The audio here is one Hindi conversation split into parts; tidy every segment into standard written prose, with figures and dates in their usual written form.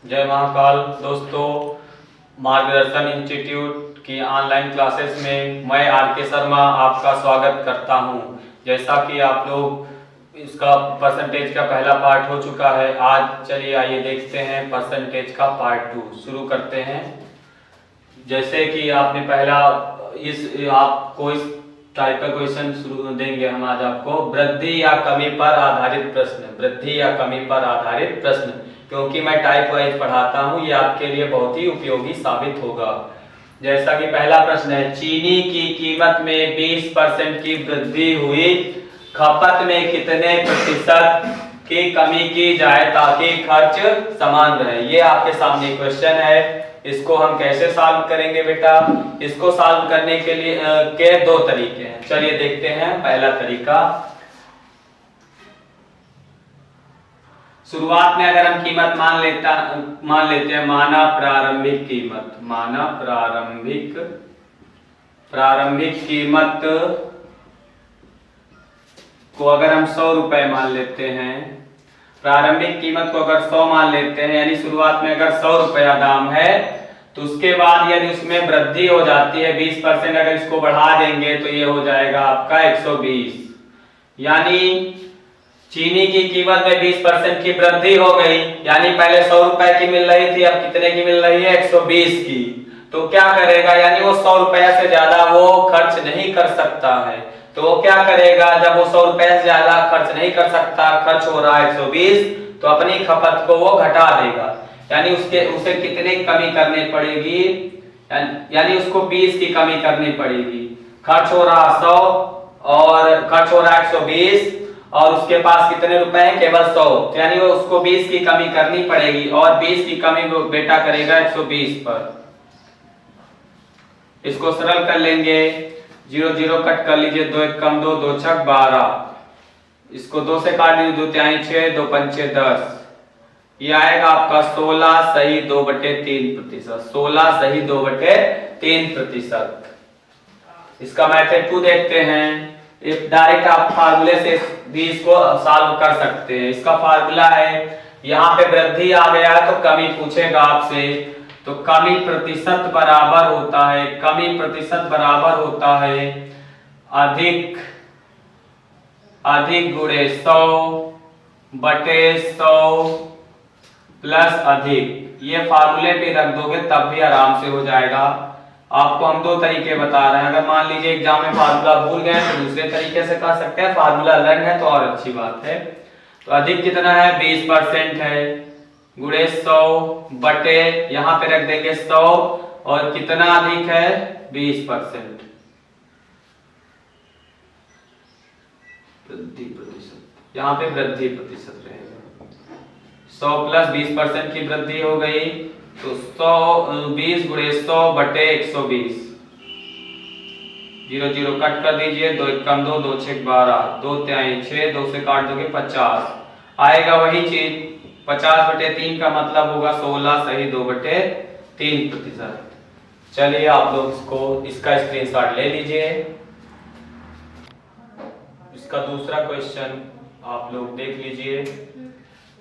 जय महाकाल दोस्तों, मार्गदर्शन इंस्टीट्यूट की ऑनलाइन क्लासेस में मैं आर.के. शर्मा आपका स्वागत करता हूं। जैसा कि आप लोग इसका परसेंटेज का पहला पार्ट हो चुका है, आज चलिए आइए देखते हैं परसेंटेज का पार्ट 2 शुरू करते हैं। जैसे कि आपने पहला आपको इस टाइप का क्वेश्चन शुरू देंगे हम आज आपको, वृद्धि या कमी पर आधारित प्रश्न। वृद्धि या कमी पर आधारित प्रश्न, क्योंकि मैं टाइप वाइज पढ़ाता हूं, ये आपके लिए बहुत ही उपयोगी साबित होगा। जैसा कि पहला प्रश्न है, चीनी की कीमत में 20% की वृद्धि हुई, खपत में कितने प्रतिशत की कमी की जाए ताकि खर्च समान रहे। ये आपके सामने क्वेश्चन है। इसको हम कैसे सॉल्व करेंगे बेटा? इसको सॉल्व करने के लिए के दो तरीके हैं, चलिए देखते हैं। पहला तरीका, शुरुआत में अगर हम कीमत मान लेते हैं, माना प्रारंभिक कीमत, माना प्रारंभिक कीमत को अगर हम 100 रुपए मान लेते हैं, प्रारंभिक कीमत को अगर 100 मान लेते हैं, यानी शुरुआत में अगर 100 रुपया दाम है, तो उसके बाद यदि उसमें वृद्धि हो जाती है 20%, अगर इसको बढ़ा देंगे तो ये हो जाएगा आपका 120। यानी चीनी की कीमत में 20% की वृद्धि हो गई, यानी पहले 100 रुपए की मिल रही थी, अब कितने की मिल रही है? 120 की। तो क्या करेगा, यानी वो 100 रुपया से ज्यादा वो खर्च नहीं कर सकता है। तो वो क्या करेगा, जब वो 100 रुपए से ज्यादा खर्च नहीं कर सकता, खर्च हो रहा है 120, तो अपनी खपत को वो घटा देगा। यानी उसे कितने कमी करनी पड़ेगी, यानी उसको 20 की कमी करनी पड़ेगी। खर्च हो रहा 100 और खर्च हो रहा 120, और उसके पास कितने रुपए हैं? केवल 100। तो यानी वो उसको 20 की कमी करनी पड़ेगी, और 20 की कमी वो बेटा करेगा 120 पर। इसको सरल कर लेंगे, 0 0 कट कर लीजिए, 2 1 कम 2, 2 6 12। इसको 2 से काट लीजिए, 2 3 6, 2 5 10। ये आएगा आपका 16 सही 2/3%। 16 सही 2/3%। इसका मेथड 2 देखते हैं। डायरेक्ट आप फार्मूले से भी इसको सॉल्व कर सकते हैं। इसका फार्मूला है, यहाँ पे वृद्धि आ गया है तो कमी पूछेगा आपसे, तो कमी प्रतिशत बराबर होता है, कमी प्रतिशत बराबर होता है अधिक गुणे 100/100 प्लस अधिक। ये फार्मूले पे रख दोगे तब भी आराम से हो जाएगा। आपको हम 2 तरीके बता रहे हैं। अगर मान लीजिए एग्जाम में फार्मूला भूल गए तो दूसरे तरीके से कर सकते हैं, फार्मूला लर्न है तो और अच्छी बात है। तो अधिक कितना है? 20% है, गुणे 100 बटे, यहाँ पे रख देंगे 100, और कितना अधिक है? 20%। वृद्धि प्रतिशत, यहाँ पे वृद्धि प्रतिशत रहेगा। 100 प्लस 20% की वृद्धि हो गई, तो 20 गुणे 100 बटे 120। 0 0 कट कर दीजिए, 2 1 कम 2, 2 6 12, 2 3 6, 2 से काट दोगे 50। आएगा वही चीज, 50/3 का मतलब होगा 16 सही 2/3%। चलिए आप लोग इसका स्क्रीनशॉट ले लीजिए। इसका दूसरा क्वेश्चन आप लोग देख लीजिए।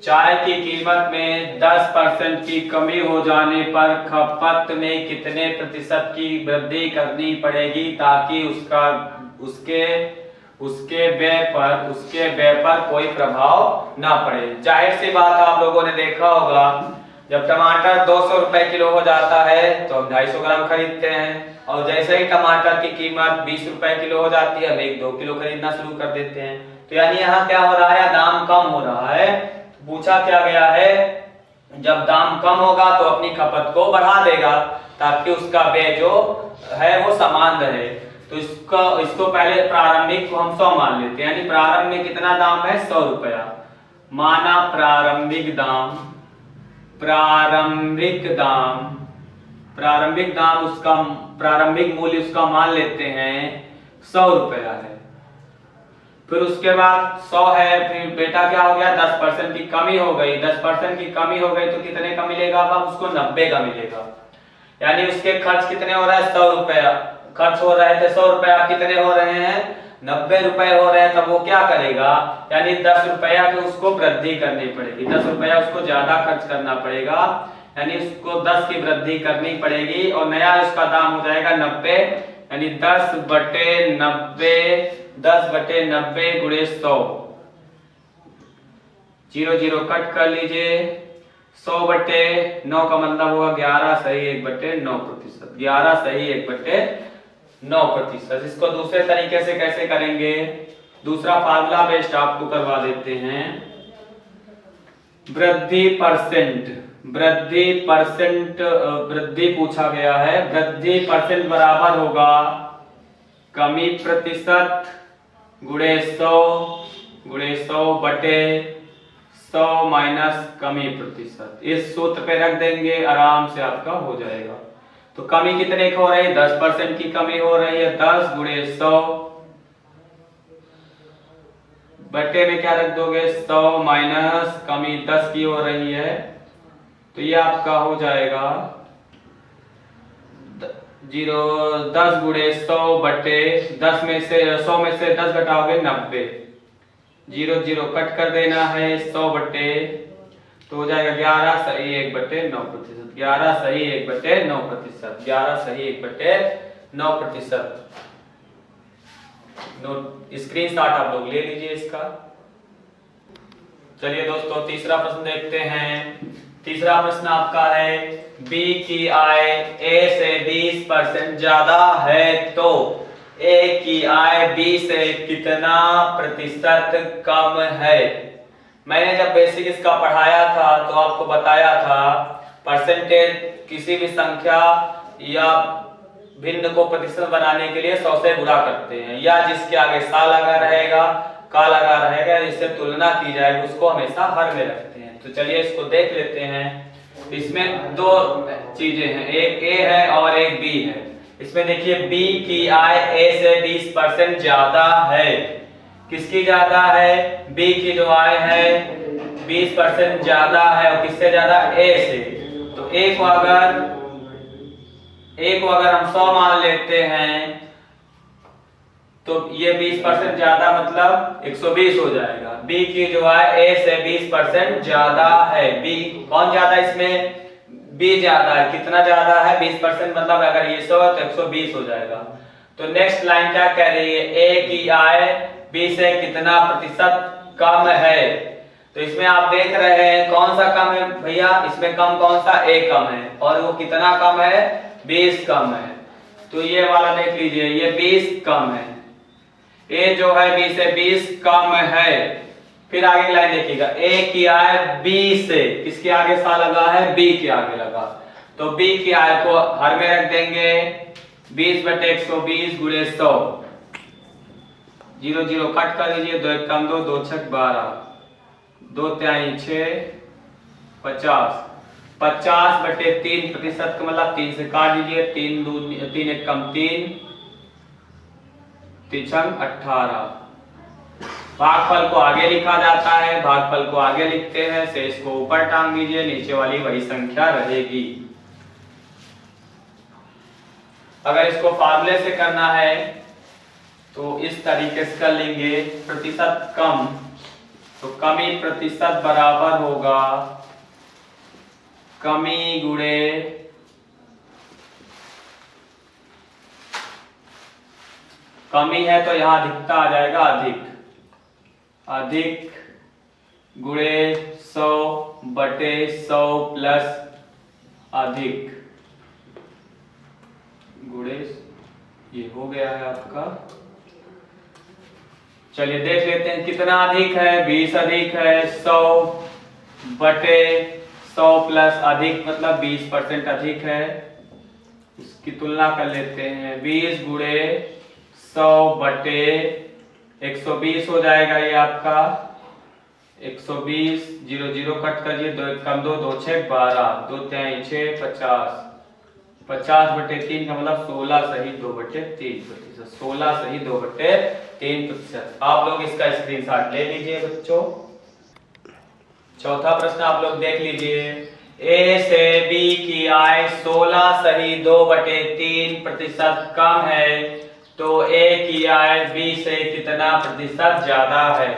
चाय की कीमत में 10% की कमी हो जाने पर खपत में कितने प्रतिशत की वृद्धि करनी पड़ेगी ताकि उसके व्यय पर कोई प्रभाव ना पड़े? जाहिर सी बात, आप लोगों ने देखा होगा, जब टमाटर 200 रुपए किलो हो जाता है तो हम 250 ग्राम खरीदते हैं, और जैसे ही टमाटर की कीमत 20 रुपए किलो हो जाती है, हम 1-2 किलो खरीदना शुरू कर देते हैं। तो यानी यहाँ क्या हो रहा है? दाम कम हो रहा है। पूछा क्या गया है, जब दाम कम होगा तो अपनी खपत को बढ़ा देगा ताकि उसका व्यय जो है वो समान रहे। तो इसको पहले प्रारंभिक को हम 100 मान लेते हैं, यानी प्रारंभ में कितना दाम है? 100 रुपया। माना प्रारंभिक दाम उसका प्रारंभिक मूल्य उसका मान लेते हैं 100 रुपया है। फिर उसके बाद 100 है, फिर बेटा क्या हो गया? 10% की कमी हो गई। 10% की कमी हो गई तो कितने का मिलेगा? अब उसको 90 का मिलेगा। यानी उसके खर्च कितने हो रहा है? 100 रुपया खर्च हो रहे थे, 100 रुपया कितने हो रहे हैं? 90 रुपए हो रहे हैं, तब वो क्या करेगा, यानी 10 रुपया की उसको वृद्धि करनी पड़ेगी, 10 रुपया उसको ज्यादा खर्च करना पड़ेगा, यानी उसको 10 की वृद्धि करनी पड़ेगी और नया उसका दाम हो जाएगा 90, यानी 10/90, 10/90 गुणे 100, 0 0 कट कर लीजिए। 100/9 का मतलब होगा 11 सही 1/9%, 11 सही 1/9%। इसको दूसरे तरीके से कैसे करेंगे, दूसरा फार्मूला बेस्ड आपको करवा देते हैं। वृद्धि परसेंट वृद्धि पूछा गया है, वृद्धि परसेंट बराबर होगा कमी प्रतिशत गुणे 100 माइनस कमी प्रतिशत। इस सूत्र पे रख देंगे, आराम से आपका हो जाएगा। तो कमी कितने की हो रही है, 10% की कमी हो रही है, 10 गुणे 100 बटे में क्या रख दोगे 100 माइनस कमी 10 की हो रही है, तो ये आपका हो जाएगा 10 गुणे 100 बटे 10 में से 100 में से 10 घटाओगे 90, 0 0 कट कर देना है, 100 बटे तो हो जाएगा 11 सही 1/9%, 11 सही 1/9%, 11 सही 1/9%। नोट स्क्रीनशॉट आप लोग ले लीजिए इसका। चलिए दोस्तों तीसरा प्रश्न देखते हैं। तीसरा प्रश्न आपका है, बी की आय ए से 20% ज्यादा है तो ए की आय बी से कितना प्रतिशत कम है। मैंने जब बेसिक इसका पढ़ाया था तो आपको बताया था परसेंटेज किसी भी संख्या या भिन्न को प्रतिशत बनाने के लिए 100 से गुणा करते हैं, या जिसके आगे सा लगा रहेगा, का लगा रहेगा, इससे तुलना की जाएगी, उसको हमेशा हर में रखते हैं। तो चलिए इसको देख लेते हैं। इसमें दो चीजें हैं, एक ए है और एक बी है। इसमें देखिए बी की आय ए से 20% ज्यादा है। किसकी ज्यादा है, बी की जो आय है 20% ज्यादा है, और किससे ज्यादा, ए से। तो ए को अगर हम 100 मान लेते हैं तो ये 20% ज्यादा मतलब 120 हो जाएगा। बी की जो है ए से 20% ज्यादा है। बी कौन ज्यादा, इसमें बी ज्यादा है। कितना ज्यादा है, 20% मतलब अगर ये 100 है तो 120 हो जाएगा। तो नेक्स्ट लाइन क्या कह रही है, ए की आय बी से कितना प्रतिशत कम है। तो इसमें आप देख रहे हैं कौन सा कम है भैया, इसमें कम कौन सा, ए कम है, और वो कितना कम है, 20 कम है। तो ये वाला देख लीजिए, ये 20 कम है, ए जो है बी से 20 कम है। फिर आगे लाइन देखिएगा, ए की आय बी से, किसके आगे सा लगा है, बी के आगे लगा, तो बी की आय को हर में रख देंगे, 20/120 गुणे 100, 0 0 कट कर दीजिए, 2 1 कम 2, 2 6 12, 2 3 6 50, 50/3% का मतलब 3 से काट दीजिए, 3 1 कम 3, 3 18। भागफल को आगे लिखा जाता है, भागफल को आगे लिखते हैं, शेष को ऊपर टांग दीजिए, नीचे वाली वही संख्या रहेगी। अगर इसको फार्मूले से करना है तो इस तरीके से कर लेंगे, प्रतिशत कम, तो कमी प्रतिशत बराबर होगा कमी गुणे कमी है तो यहां अधिकता आ जाएगा, अधिक गुणे 100/100 प्लस अधिक गुणे, ये हो गया है आपका। चलिए देख लेते हैं कितना अधिक है, 20 अधिक है, 100/100 प्लस अधिक मतलब 20% अधिक है। इसकी तुलना कर लेते हैं, 20 गुणे 100/120 हो जाएगा ये आपका 120, 0 0 कट करिए, 2 1 कम 2, 2 6 12, 2 3 6 50, 50/3 का मतलब 16 सही 2/3%, 16 सही 2/3%। आप लोग इसका स्क्रीनशॉट ले लीजिए बच्चों। चौथा प्रश्न आप लोग देख लीजिए, ए से बी की आय 16 सही 2/3% कम है तो ए की आय बी से कितना प्रतिशत ज्यादा है।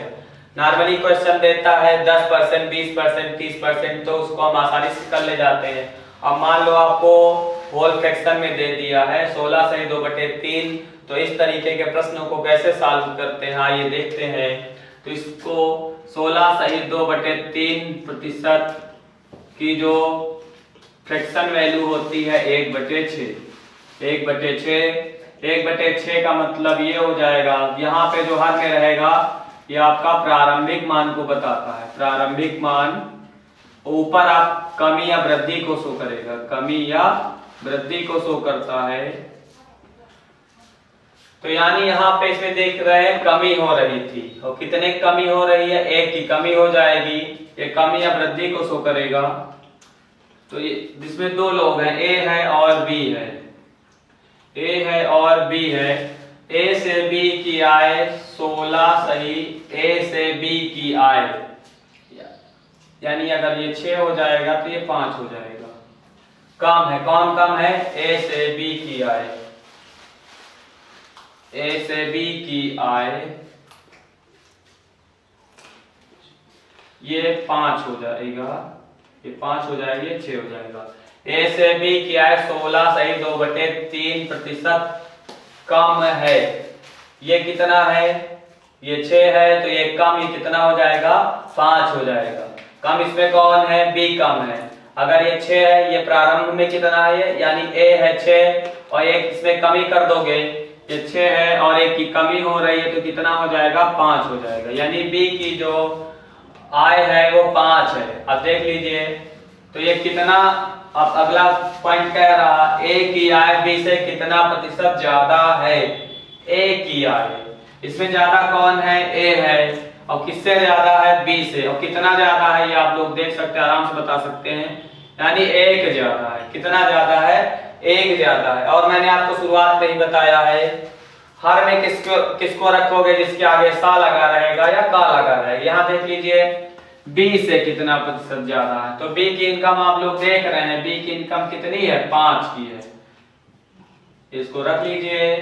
नॉर्मली क्वेश्चन देता है 10%, 20%, 30%, तो उसको हम आसानी से कर ले जाते हैं। अब मान लो आपको होल फ्रैक्शन में दे दिया है 16 सही 2/3, तो इस तरीके के प्रश्नों को कैसे सॉल्व करते हैं आइए देखते हैं। तो इसको 16 सही 2/3 प्रतिशत की जो फ्रैक्शन वैल्यू होती है 1/6। 1/6 का मतलब ये हो जाएगा, यहाँ पे जो हर में रहेगा ये आपका प्रारंभिक मान को बताता है। प्रारंभिक मान ऊपर आप कमी या वृद्धि को शो करेगा, कमी या वृद्धि को शो करता है। तो यानी यहाँ पे इसमें देख रहे हैं कमी हो रही थी, और कितने कमी हो रही है, 1 की कमी हो जाएगी। ये कमी या वृद्धि को शो करेगा। तो ये जिसमें दो लोग हैं, ए है और बी है, ए है और बी है। ए से बी की आय 16 सही ए से बी की आय, यानी अगर ये 6 हो जाएगा तो ये 5 हो जाएगा। कम है, कौन कम है, ए से बी की आय। ए से बी की आय ये 5 हो जाएगा, ये 5 हो जाएगी, ये 6 हो जाएगा। ए से बी की आय 16 सही 2/3 प्रतिशत कम है। ये कितना है, ये 6 है, तो ये कम, ये कितना हो जाएगा, 5 हो जाएगा। कम इसमें कौन है, बी कम है। अगर ये 6 है, ये प्रारंभ में कितना है, यानी ए है 6 और एक इसमें कमी कर दोगे, ये 6 है और एक की कमी हो रही है, तो कितना हो जाएगा, 5 हो जाएगा। यानी बी की जो आय है वो 5 है। अब देख लीजिए तो ये कितना, अब अगला पॉइंट कह रहा ए की आय बी से कितना प्रतिशत ज्यादा है। ए की आय, इसमें ज्यादा कौन है, ए है, और किससे ज्यादा है, बी से। और कितना ज्यादा है ये आप लोग देख सकते हैं, आराम से बता सकते हैं, यानी 1 ज्यादा है। कितना ज्यादा है, 1 ज्यादा है। और मैंने आपको शुरुआत में ही बताया है, हर में किसको रखोगे, जिसके आगे सा लगा रहेगा या का लगा रहेगा। यहाँ देख लीजिए बी से कितना प्रतिशत ज्यादा है, तो बी की इनकम आप लोग देख रहे हैं, बी की इनकम कितनी है, 5 की है। इसको रख लीजिए,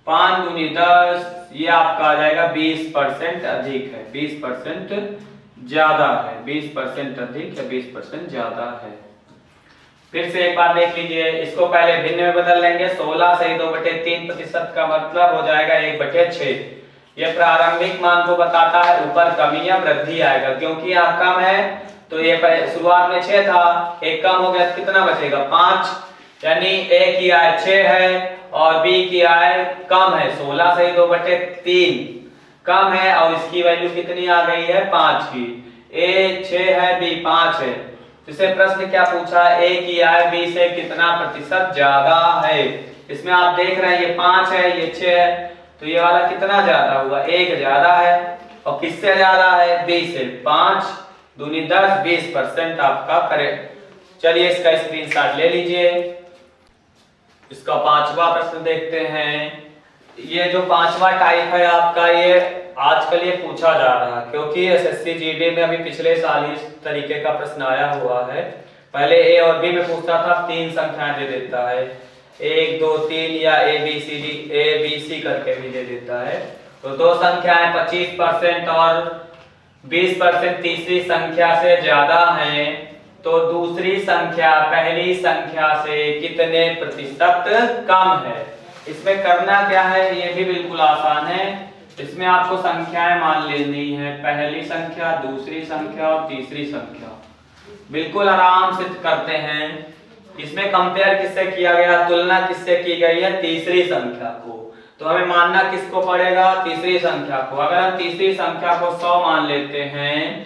5 दूनी 10, ये आपका आ जाएगा 20% अधिक है, 20% ज्यादा है, 20% अधिक या 20% ज्यादा है। फिर से एक बार देख लीजिए, इसको पहले भिन्न में बदल लेंगे। 16 सही 2/3 प्रतिशत का मतलब हो जाएगा 1/6। ये प्रारंभिक मान को बताता है, ऊपर कमी या वृद्धि आएगा, क्योंकि यहाँ कम है तो ये शुरुआत में 6 था, एक कम हो गया, कितना बचेगा, 5। यानी ए की आय 6 है और बी की आय कम है, 16 सही 2/3 कम है, और इसकी वैल्यू कितनी आ गई है, 5 की। ए 6 है, बी 5 है। इसे प्रश्न क्या पूछा, ए की आय बी से कितना प्रतिशत ज्यादा है। इसमें आप देख रहे हैं ये 5 है, ये 6 है, तो ये वाला कितना ज्यादा हुआ, 1 ज्यादा है। और किससे ज्यादा है, बी से। 5 दूनी 10, 20% आपका करेक्ट। चलिए इसका स्क्रीनशॉट ले लीजिए। इसका 5वां प्रश्न देखते हैं। ये जो 5वां टाइप है आपका, ये आजकल ये पूछा जा रहा है, क्योंकि एसएससी जीडी में अभी पिछले साल ही इस तरीके का प्रश्न आया हुआ है। पहले ए और बी में पूछता था, 3 संख्याएं दे देता है, 1 2 3 या ए बी सी करके भी दे देता है। तो 2 संख्याएं 25% और 20% तीसरी संख्या से ज्यादा हैं, तो दूसरी संख्या पहली संख्या से कितने प्रतिशत कम है। इसमें करना क्या है, ये भी बिल्कुल आसान है। इसमें आपको संख्याएं मान लेनी है, पहली संख्या, दूसरी संख्या और तीसरी संख्या। बिल्कुल आराम से करते हैं। इसमें कंपेयर किससे किया गया, तुलना किससे की गई है, तीसरी संख्या को। तो हमें मानना किसको पड़ेगा, तीसरी संख्या को। अगर हम तीसरी संख्या को 100 मान लेते हैं,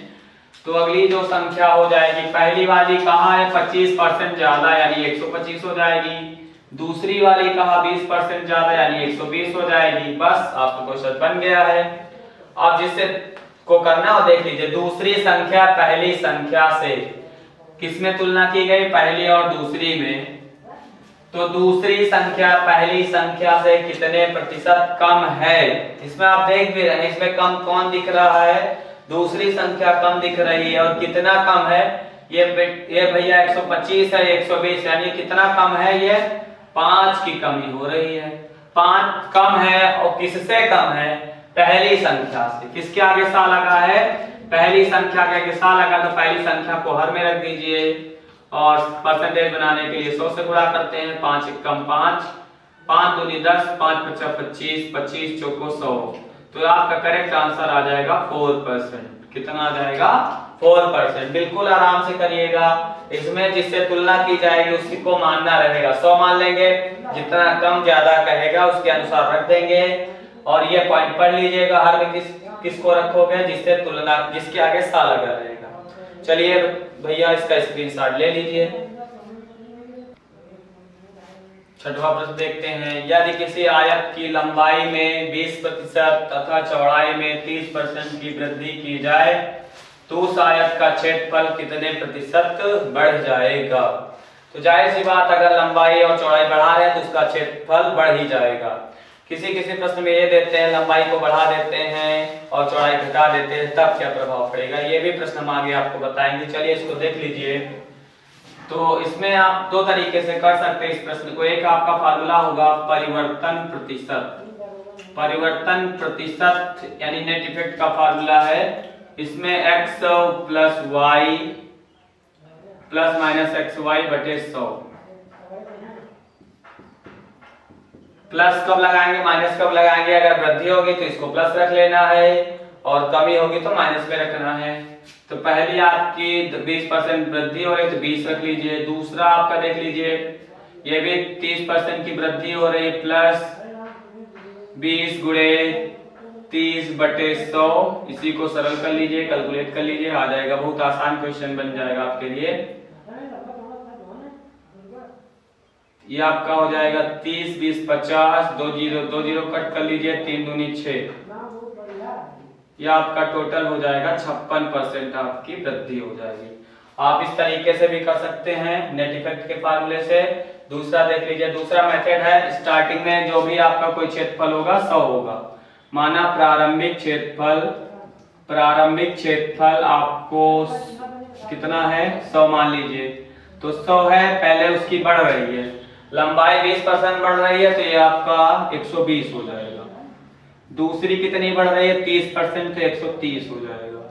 तो अगली जो संख्या हो जाएगी, पहली वाली कहाँ है, 25% ज्यादा, यानी 125 हो जाएगी। दूसरी वाली कहा 20% ज्यादा, यानी 120 हो जाएगी। बस आपका क्वेश्चन बन गया है। अब जिससे को करना हो देख लीजिए, दूसरी संख्या पहली संख्या से किसमें तुलना की गई, पहली और दूसरी में। तो दूसरी संख्या पहली संख्या से कितने प्रतिशत कम है। इसमें आप देख भी रहे हैं, इसमें कम कौन दिख रहा है, दूसरी संख्या कम दिख रही है। और कितना कम है, ये भैया 125 है, 120, यानी कितना कम है, ये 5 की कमी हो रही है। 5 कम है और किससे कम है? पहली संख्या से। किसके आगे सा लगा है? पहली संख्या के आगे सा लगा, तो पहली संख्या को हर में रख दीजिए और परसेंटेज बनाने के लिए 100 से गुणा करते हैं। 5 एकम 5, 5 दूनी 10, 5 पचा 25, 25 चौको 100। तो आपका करेक्ट आंसर आ जाएगा 4%। कितना आ जाएगा? 4%। बिल्कुल आराम से करिएगा। इसमें जिससे तुलना की जाएगी उसी को मानना रहेगा। 100 मान लेंगे, जितना कम ज्यादा कहेगा उसके अनुसार रख देंगे। और ये पॉइंट पढ़ लीजिएगा, हर में किसको रखोगे? जिससे तुलना, जिसके आगे सा लगा रहेगा। चलिए भैया इसका स्क्रीनशॉट ले लीजिए। छठवां प्रश्न देखते हैं। यदि किसी आयत की लंबाई में 20% तथा चौड़ाई में 30% की वृद्धि की जाए तो उस आयत का क्षेत्रफल कितने प्रतिशत बढ़ जाएगा? तो जाहिर सी बात, अगर लंबाई और चौड़ाई बढ़ा रहे हैं तो उसका क्षेत्रफल बढ़ ही जाएगा। किसी किसी प्रश्न में ये देते हैं लंबाई को बढ़ा देते हैं और चौड़ाई घटा देते हैं, तब क्या प्रभाव पड़ेगा? ये भी प्रश्न हम आगे आपको बताएंगे। चलिए इसको देख लीजिए। तो इसमें आप दो तरीके से कर सकते हैं इस प्रश्न को। एक आपका फार्मूला होगा परिवर्तन प्रतिशत। परिवर्तन प्रतिशत यानी नेट इफेक्ट का फार्मूला है। इसमें x plus y plus minus XY बटे 100। प्लस कब लगाएंगे, माइनस कब लगाएंगे? अगर वृद्धि होगी तो इसको प्लस रख लेना है और कमी होगी तो माइनस में रखना है। तो पहली आपकी 20% वृद्धि हो रही है तो 20 रख लीजिए। दूसरा आपका देख लीजिए, ये भी 30% की वृद्धि हो रही है, प्लस 20 गुणे 30 बटे 100। इसी को सरल कर लीजिए, कैलकुलेट कर लीजिए, आ जाएगा। बहुत आसान क्वेश्चन बन जाएगा आपके लिए। ये आपका हो जाएगा 30 20 50, 2 जीरो कट कर लीजिए, 3 दूनी 6। ये आपका टोटल हो जाएगा 56% आपकी वृद्धि हो जाएगी। आप इस तरीके से भी कर सकते हैं नेट इफेक्ट के फार्मूले से। दूसरा देख लीजिए, दूसरा मेथड है, स्टार्टिंग में जो भी आपका कोई क्षेत्रफल होगा 100 होगा। माना प्रारंभिक क्षेत्रफल आपको कितना है? 100 मान लीजिए। तो 100 है, पहले उसकी बढ़ रही है, लंबाई 20% बढ़ रही है तो ये आपका 120 हो जाएगा। दूसरी कितनी बढ़ रही है? 30%, तो 130 हो जाएगा।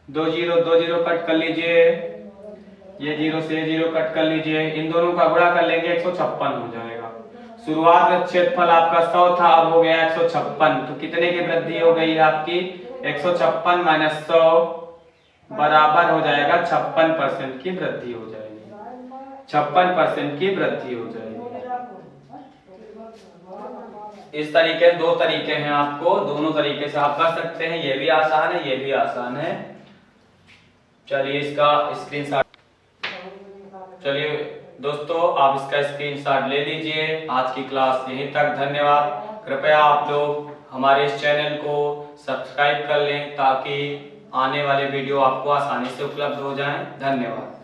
2 जीरो कट कर लीजिए, ये 0 से 0 कट कर लीजिए, इन दोनों का गुणा कर लेंगे, 156 हो जाएगा। शुरुआत में क्षेत्रफल आपका 100 था, अब हो गया 156। तो कितने की वृद्धि हो गई है आपकी? 156 माइनस 100 बराबर हो जाएगा 56% की वृद्धि हो जाएगी। 56% की वृद्धि हो जाएगी। इस तरीके, दो तरीके हैं आपको, दोनों तरीके से आप कर सकते हैं। ये भी आसान है, ये भी आसान है। चलिए इसका स्क्रीनशॉट, चलिए दोस्तों आप इसका स्क्रीनशॉट ले लीजिए। आज की क्लास यहीं तक। धन्यवाद। कृपया आप लोग हमारे इस चैनल को सब्सक्राइब कर लें ताकि आने वाले वीडियो आपको आसानी से उपलब्ध हो जाएं। धन्यवाद।